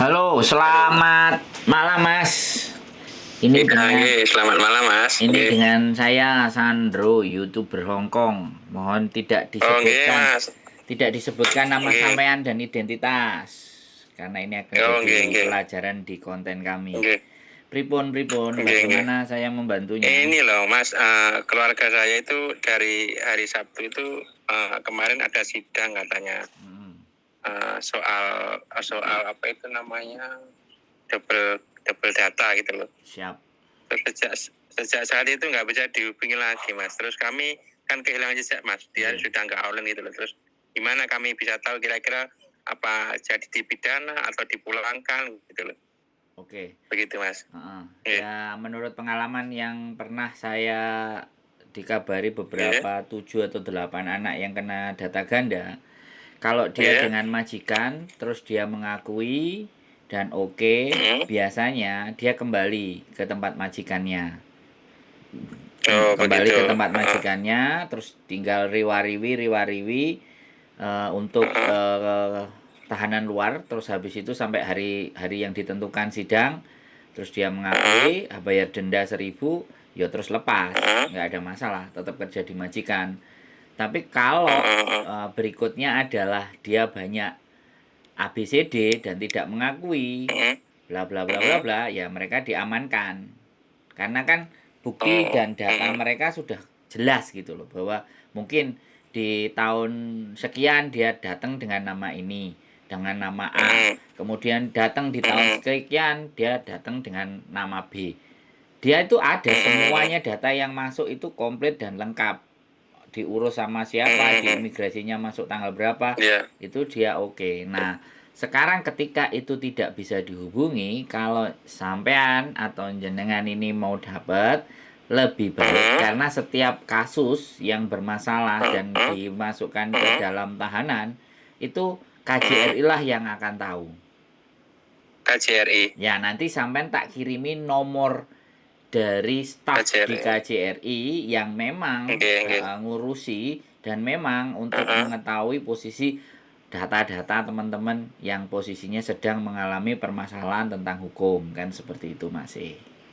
Halo, selamat malam Mas. Ini dengan Selamat malam Mas. dengan saya Sandro, YouTuber Hongkong. Mohon Mas. tidak disebutkan nama Nggih. sampean dan identitas karena ini akan Nggih, jadi nggih. pelajaran di konten kami. Nggih. Pripun, Nggih, nggih. bagaimana saya membantunya? Ini loh Mas, keluarga saya itu dari hari Sabtu itu kemarin ada sidang katanya. Soal apa itu namanya? double data gitu loh. Siap. Sejak saat itu nggak bisa dihubungi lagi Mas. Terus kami kan kehilangan jejak Mas. Dia sudah nggak online gitu loh. Terus gimana kami bisa tahu kira-kira apa jadi dipidana atau dipulangkan gitu loh. Oke. Begitu Mas. Ya menurut pengalaman yang pernah saya dikabari beberapa 7 atau 8 anak yang kena data ganda. Kalau dia dengan majikan terus dia mengakui dan biasanya dia kembali ke tempat majikannya. Kembali ke tempat majikannya, terus tinggal riwariwi untuk tahanan luar. Terus habis itu sampai hari yang ditentukan sidang, terus dia mengakui, bayar denda 1.000, ya terus lepas, nggak ada masalah, tetap kerja di majikan. Tapi kalau berikutnya adalah dia banyak ABCD dan tidak mengakui bla bla bla bla bla, ya mereka diamankan. Karena kan bukti dan data mereka sudah jelas gitu loh, bahwa mungkin di tahun sekian dia datang dengan nama ini, dengan nama A. Kemudian datang di tahun sekian dia datang dengan nama B. Dia itu ada semuanya, data yang masuk itu komplit dan lengkap. Diurus sama siapa, di imigrasinya masuk tanggal berapa, itu dia oke. Nah, sekarang ketika itu tidak bisa dihubungi, kalau sampean atau jenengan ini mau dapat, lebih baik karena setiap kasus yang bermasalah dan dimasukkan ke dalam tahanan, itu KJRI lah yang akan tahu. KJRI. Ya, nanti sampean tak kirimin nomor dari staf di KJRI yang memang ngurusi dan memang untuk mengetahui posisi data-data teman-teman yang posisinya sedang mengalami permasalahan tentang hukum, kan seperti itu Mas.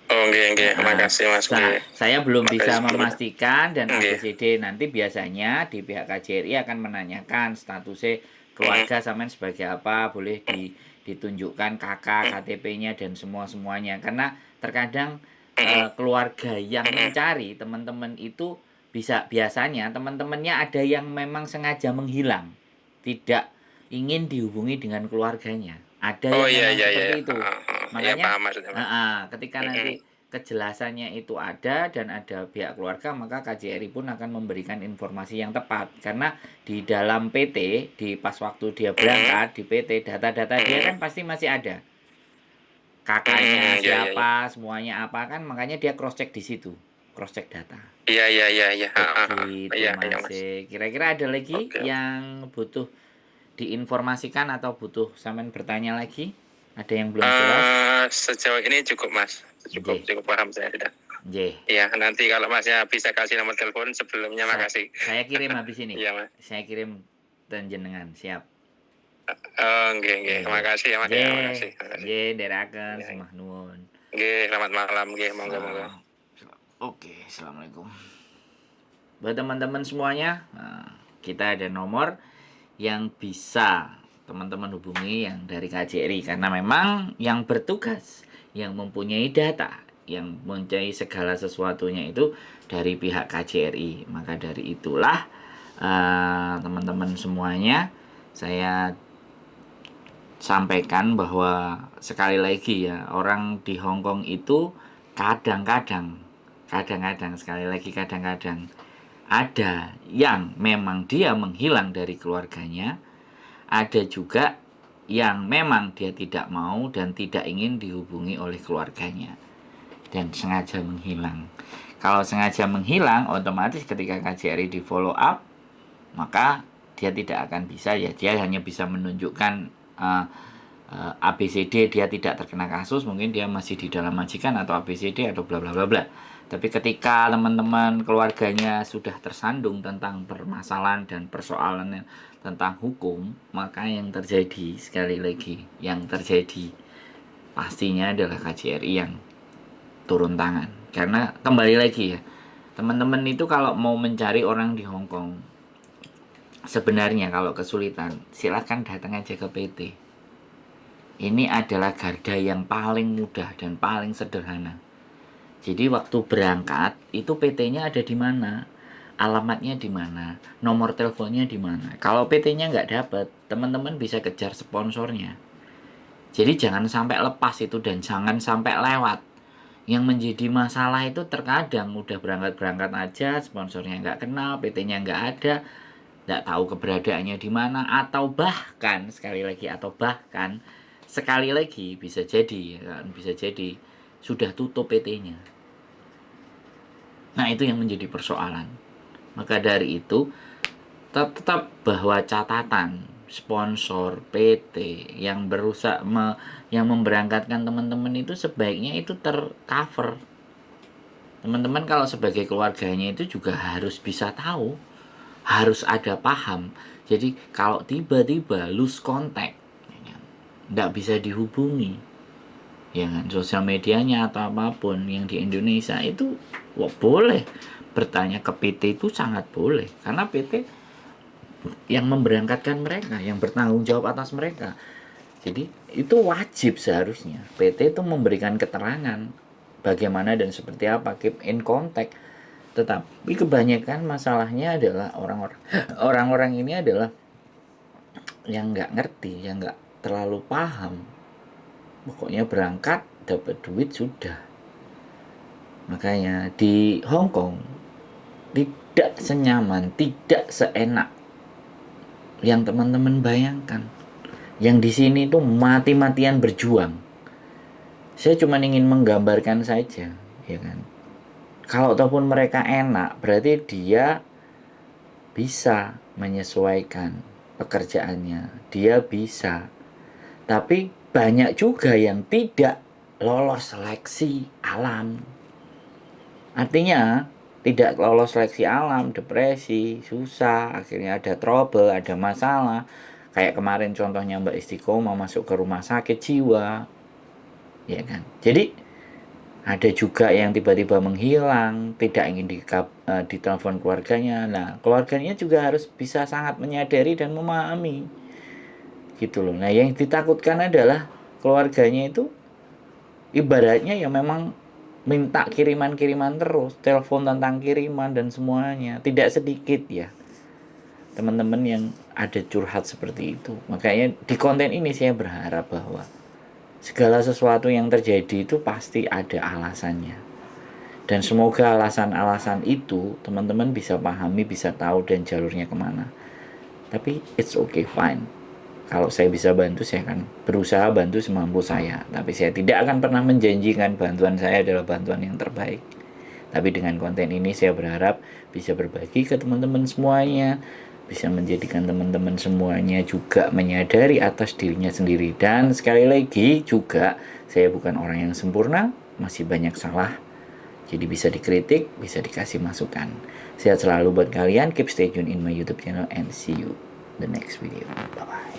Makasih Mas. Saya belum bisa memastikan dan ABCD, nanti biasanya di pihak KJRI akan menanyakan statusnya keluarga sampean sebagai apa, boleh ditunjukkan KK, KTP-nya dan semuanya, karena terkadang keluarga yang mencari teman-teman itu biasanya teman-temannya ada yang memang sengaja menghilang, tidak ingin dihubungi dengan keluarganya, ada yang seperti itu. Makanya ketika nanti kejelasannya itu ada dan ada pihak keluarga, maka KJRI pun akan memberikan informasi yang tepat, karena di dalam PT, di pas waktu dia berangkat di PT, data-data dia kan pasti masih ada, kakaknya siapa, semuanya apa, kan makanya dia cross check di situ, cross check data. Iya. Mas. Kira-kira ada lagi yang butuh diinformasikan atau butuh sampean bertanya lagi? Ada yang belum jelas? Sejauh ini cukup Mas, cukup paham saya sudah. Iya, nanti kalau Masnya bisa kasih nomor telepon sebelumnya, makasih. Saya kirim habis ini. Iya Mas. Saya kirim dan jenengan, siap. Nggih. Makasih ya Mas. Makasih. Nggih, ndherekaken semah nuwun. Nggih, selamat malam nggih, monggo. Oke, assalamualaikum. Buat teman-teman semuanya, kita ada nomor yang bisa teman-teman hubungi yang dari KJRI, karena memang yang bertugas, yang mempunyai data, yang mempunyai segala sesuatunya itu dari pihak KJRI. Maka dari itulah teman-teman semuanya, saya sampaikan bahwa sekali lagi ya, orang di Hongkong itu kadang-kadang ada yang memang dia menghilang dari keluarganya, ada juga yang memang dia tidak mau dan tidak ingin dihubungi oleh keluarganya dan sengaja menghilang. Kalau sengaja menghilang, otomatis ketika KJRI di follow up, maka dia tidak akan bisa, ya dia hanya bisa menunjukkan ABCD dia tidak terkena kasus, mungkin dia masih di dalam majikan atau ABCD atau bla bla bla bla. Tapi ketika teman-teman keluarganya sudah tersandung tentang permasalahan dan persoalan tentang hukum, maka yang terjadi, sekali lagi, yang terjadi pastinya adalah KJRI yang turun tangan. Karena kembali lagi ya, teman-teman itu kalau mau mencari orang di Hong Kong, sebenarnya kalau kesulitan, silakan datang aja ke PT. Ini adalah garda yang paling mudah dan paling sederhana. Jadi waktu berangkat itu PT-nya ada di mana, alamatnya di mana, nomor teleponnya di mana. Kalau PT-nya nggak dapat, teman-teman bisa kejar sponsornya. Jadi jangan sampai lepas itu dan jangan sampai lewat. Yang menjadi masalah itu terkadang udah berangkat-berangkat aja, sponsornya nggak kenal, PT-nya nggak ada, nggak tahu keberadaannya di mana, atau bahkan sekali lagi bisa jadi sudah tutup PT-nya. Nah, itu yang menjadi persoalan. Maka dari itu tetap bahwa catatan sponsor PT yang berusaha yang memberangkatkan teman-teman itu sebaiknya itu tercover. Teman-teman kalau sebagai keluarganya itu juga harus bisa tahu, harus ada paham. Jadi kalau tiba-tiba lose contact, nggak bisa dihubungi, ya kan, sosial medianya atau apapun yang di Indonesia itu boleh bertanya ke PT, itu sangat boleh, karena PT yang memberangkatkan mereka, yang bertanggung jawab atas mereka. Jadi itu wajib seharusnya PT itu memberikan keterangan bagaimana dan seperti apa, keep in contact. Tetapi kebanyakan masalahnya adalah orang-orang ini adalah yang nggak ngerti, yang nggak terlalu paham. Pokoknya berangkat, dapat duit, sudah. Makanya di Hong Kong tidak senyaman, tidak seenak yang teman-teman bayangkan. Yang di sini itu mati-matian berjuang. Saya cuma ingin menggambarkan saja, ya kan. Kalau ataupun mereka enak, berarti dia bisa menyesuaikan pekerjaannya, dia bisa. Tapi banyak juga yang tidak lolos seleksi alam. Artinya tidak lolos seleksi alam, depresi, susah, akhirnya ada trouble, ada masalah. Kayak kemarin contohnya Mbak Istiqomah masuk ke rumah sakit jiwa, ya kan. Jadi ada juga yang tiba-tiba menghilang, tidak ingin ditelepon keluarganya. Nah, keluarganya juga harus bisa sangat menyadari dan memahami, gitu loh. Nah, yang ditakutkan adalah keluarganya itu ibaratnya ya memang minta kiriman-kiriman terus, telepon tentang kiriman dan semuanya. Tidak sedikit ya teman-teman yang ada curhat seperti itu. Makanya di konten ini saya berharap bahwa segala sesuatu yang terjadi itu pasti ada alasannya. Dan semoga alasan-alasan itu teman-teman bisa pahami, bisa tahu dan jalurnya kemana. Tapi it's okay, fine. Kalau saya bisa bantu, saya akan berusaha bantu semampu saya. Tapi saya tidak akan pernah menjanjikan bantuan saya adalah bantuan yang terbaik. Tapi dengan konten ini saya berharap bisa berbagi ke teman-teman semuanya, bisa menjadikan teman-teman semuanya juga menyadari atas dirinya sendiri. Dan sekali lagi juga, saya bukan orang yang sempurna, masih banyak salah. Jadi bisa dikritik, bisa dikasih masukan. Sehat selalu buat kalian, keep stay tune in my YouTube channel and see you the next video. Bye-bye.